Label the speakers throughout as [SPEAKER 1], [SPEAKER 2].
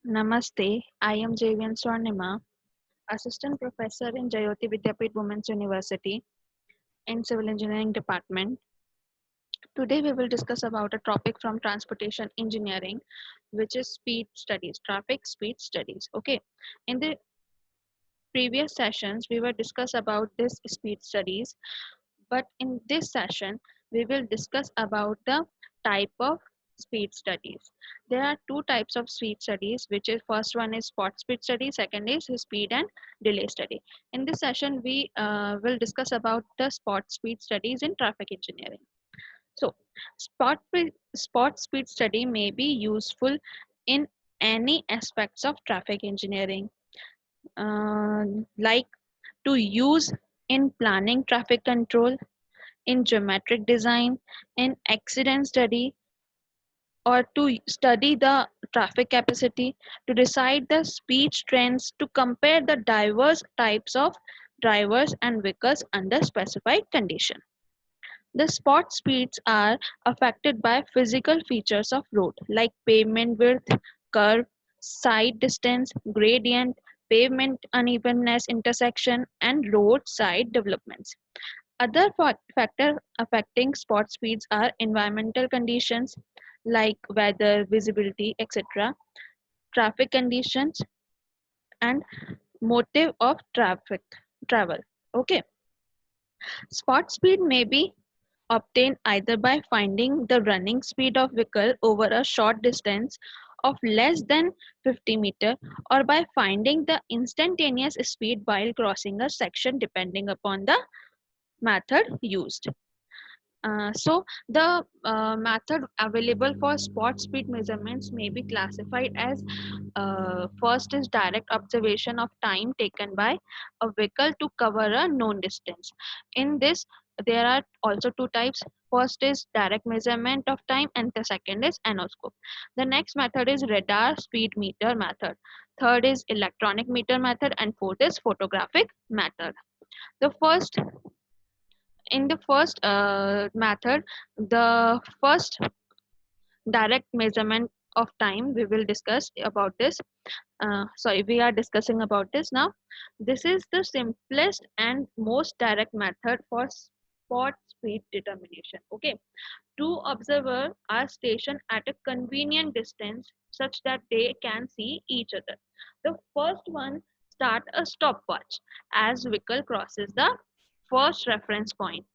[SPEAKER 1] Namaste, I am Javian Swarnima, Assistant Professor in Jayoti Vidyapeeth Women's University in Civil Engineering Department. Today we will discuss about a topic from transportation engineering, which is speed studies, traffic speed studies. Okay, in the previous sessions we were discuss about this speed studies, but in this session we will discuss about the type of speed studies. There are two types of speed studies, which is first one is spot speed study, second is speed and delay study. In this session we will discuss about the spot speed studies in traffic engineering. So spot speed study may be useful in any aspects of traffic engineering, uh, like to use in planning traffic control, in geometric design, in accident study, or to study the traffic capacity, to decide the speed trends, to compare the diverse types of drivers and vehicles under specified condition. The spot speeds are affected by physical features of road like pavement width, curve, side distance, gradient, pavement unevenness, intersection, and roadside developments. Other factors affecting spot speeds are environmental conditions like weather, visibility, etc., traffic conditions, and motive of traffic travel. Okay, spot speed may be obtained either by finding the running speed of vehicle over a short distance of less than 50 meter, or by finding the instantaneous speed while crossing a section depending upon the method used. So the method available for spot speed measurements may be classified as first is direct observation of time taken by a vehicle to cover a known distance. In this, there are also two types. First is direct measurement of time, and the second is anoscope. The next method is radar speed meter method. Third is electronic meter method, and fourth is photographic method. The first in the first method, the first direct measurement of time, we will discuss about this. Sorry, we are discussing about this now. This is the simplest and most direct method for spot speed determination. Okay, two observers are stationed at a convenient distance such that they can see each other. The first one start a stopwatch as vehicle crosses the first reference point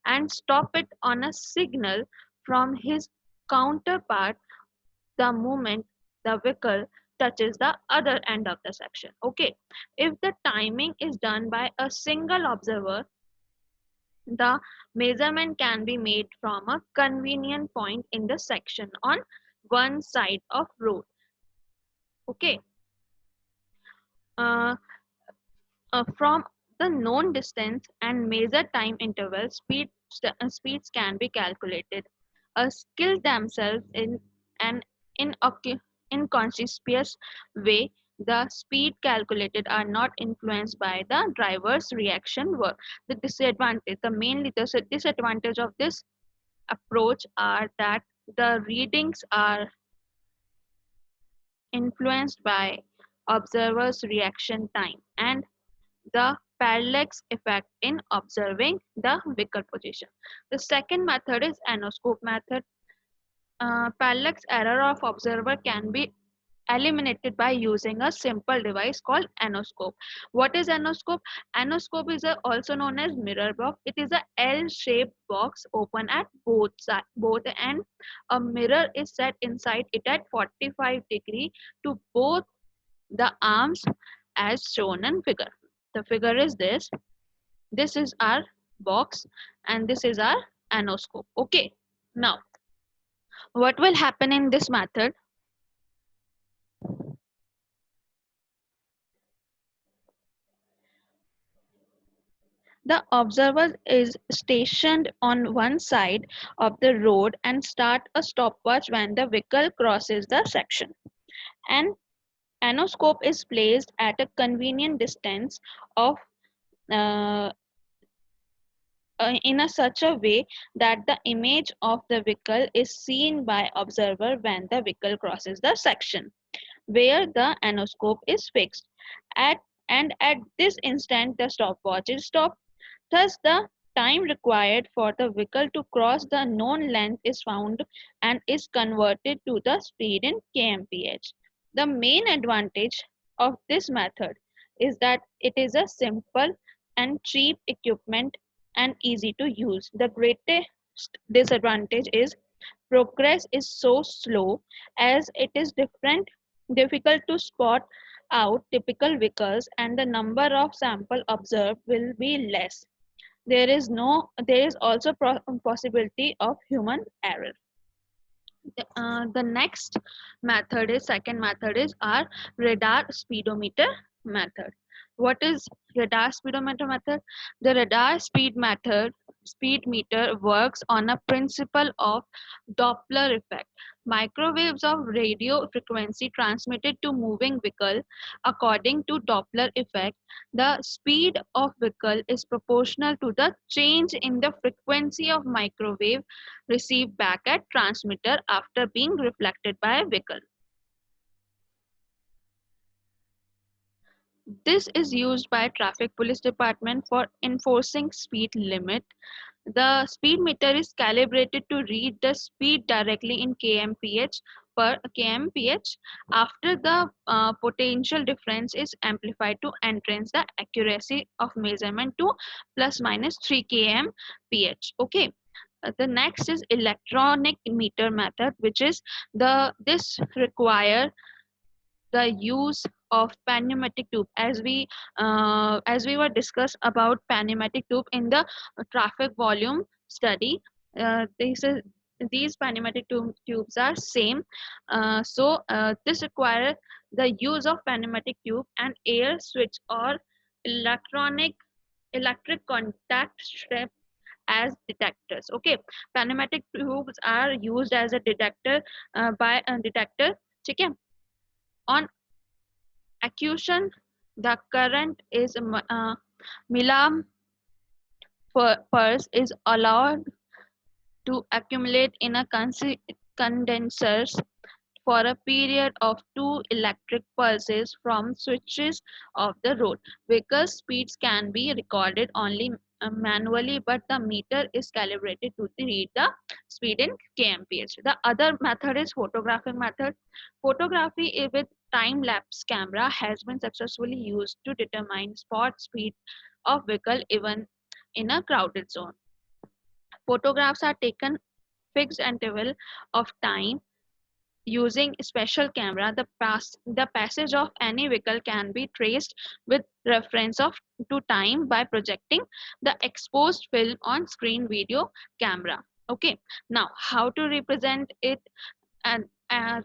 [SPEAKER 1] and stop it on a signal from his counterpart the moment the vehicle touches the other end of the section. Okay, if the timing is done by a single observer, the measurement can be made from a convenient point in the section on one side of road. Okay, uh, from the known distance and measured time interval, speeds can be calculated. A skill themselves in an inconspicuous way, the speed calculated are not influenced by the driver's reaction work. The disadvantage, the mainly the disadvantage of this approach are that the readings are influenced by observer's reaction time and the parallax effect in observing the vehicle position. The second method is anoscope method. Parallax error of observer can be eliminated by using a simple device called anoscope. What is anoscope? Anoscope is also known as mirror box. It is a L-shaped box open at both ends. A mirror is set inside it at 45 degree to both the arms as shown in figure. The figure is this. This is our box and this is our anoscope. Okay. Now, what will happen in this method? The observer is stationed on one side of the road and start a stopwatch when the vehicle crosses the section. An anoscope is placed at a convenient distance of uh, in such a way that the image of the vehicle is seen by observer when the vehicle crosses the section. where the anoscope is fixed. At at this instant the stopwatch is stopped. Thus, the time required for the vehicle to cross the known length is found and is converted to the speed in kmph. The main advantage of this method is that it is a simple and cheap equipment and easy to use. The greatest disadvantage is progress is so slow as it is difficult to spot out typical vehicles and the number of sample observed will be less. There is also possibility of human error. The next method is second method is our radar speedometer method. What is radar speedometer method? The radar speed meter works on a principle of Doppler effect. Microwaves of radio frequency transmitted to moving vehicle. According to Doppler effect, the speed of vehicle is proportional to the change in the frequency of microwave received back at transmitter after being reflected by a vehicle. This is used by traffic police department for enforcing speed limit. The speed meter is calibrated to read the speed directly in kmph per kmph. After the potential difference is amplified to enhance the accuracy of measurement to plus minus 3 kmph. Okay. The next is electronic meter method, which is this require the use of pneumatic tube, as we were discussed about pneumatic tube in the traffic volume study. This is these tubes are same. This requires the use of pneumatic tube and air switch or electronic electric contact strip as detectors. Okay, pneumatic tubes are used as a detector by a detector. Okay, on acquisition, the current is millimperes is allowed to accumulate in a condensers for a period of 2 electric pulses from switches of the road. Vehicle speeds can be recorded only manually, but the meter is calibrated to read the speed in kmph. The other method is photographic method. Photography with time-lapse camera has been successfully used to determine spot speed of vehicle even in a crowded zone. Photographs are taken fixed interval of time using special camera. The passage of any vehicle can be traced with reference to time by projecting the exposed film on screen video camera. Okay, now how to represent it and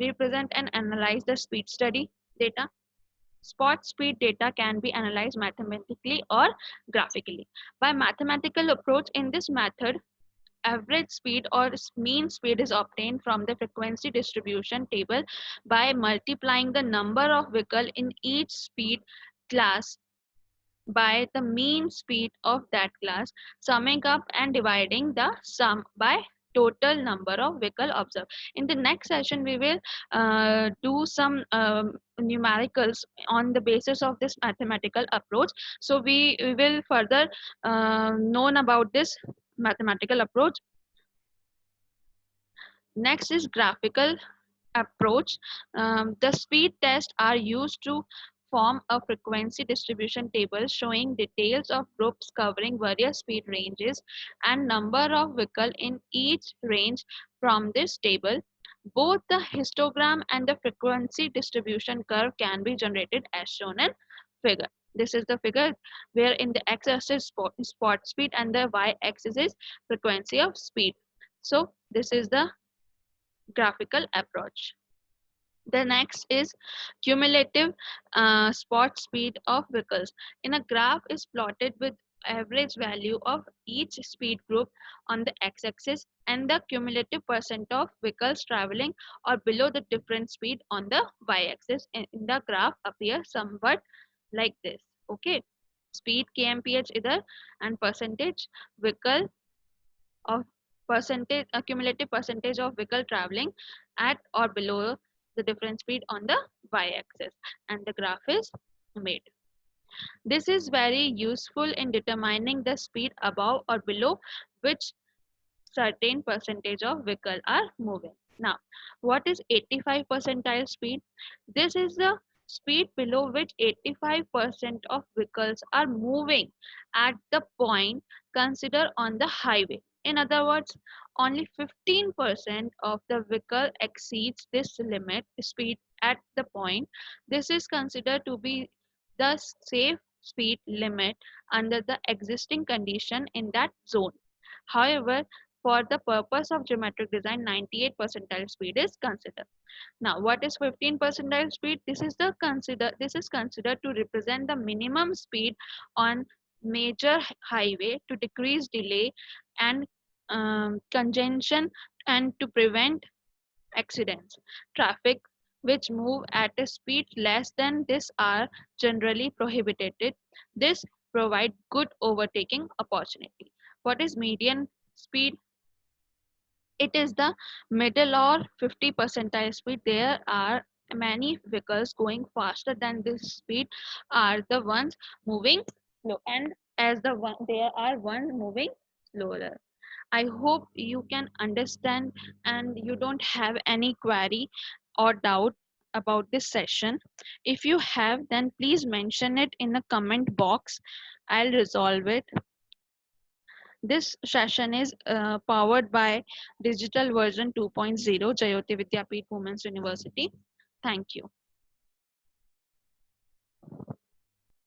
[SPEAKER 1] represent and analyze the speed study data. Spot speed data can be analyzed mathematically or graphically. By mathematical approach, in this method, average speed or mean speed is obtained from the frequency distribution table by multiplying the number of vehicles in each speed class by the mean speed of that class, summing up and dividing the sum by total number of vehicle observed. In the next session, we will do some numericals on the basis of this mathematical approach. So we will further known about this mathematical approach. Next is graphical approach. The speed tests are used to form a frequency distribution table showing details of groups covering various speed ranges and number of vehicles in each range from this table. Both the histogram and the frequency distribution curve can be generated as shown in figure. This is the figure where in the x-axis spot speed and the y-axis is frequency of speed. So this is the graphical approach. The next is cumulative spot speed of vehicles. In a graph is plotted with average value of each speed group on the x-axis and the cumulative percent of vehicles traveling or below the different speed on the y-axis. In the graph appears somewhat like this. Okay, speed kmph either and percentage vehicle of cumulative percentage of vehicle traveling at or below the difference speed on the y-axis, and the graph is made. This is very useful in determining the speed above or below which certain percentage of vehicle are moving. Now, what is 85 percentile speed? This is the speed below which 85% of vehicles are moving at the point considered on the highway. In other words, only 15% of the vehicle exceeds this limit speed at the point. This is considered to be the safe speed limit under the existing condition in that zone. However, for the purpose of geometric design, 98 percentile speed is considered. Now, what is 15 percentile speed? This is considered to represent the minimum speed on major highway to decrease delay and congestion and to prevent accidents. Traffic which move at a speed less than this are generally prohibited. This provide good overtaking opportunity. What is median speed? It is the middle or 50 percentile speed. There are many vehicles going faster than this speed are the ones moving slow, and as the one there are one moving slower. I hope you can understand and you don't have any query or doubt about this session. If you have, then please mention it in the comment box. I'll resolve it. This session is powered by Digital Version 2.0, Jayoti Vidyapeeth Women's University. Thank you.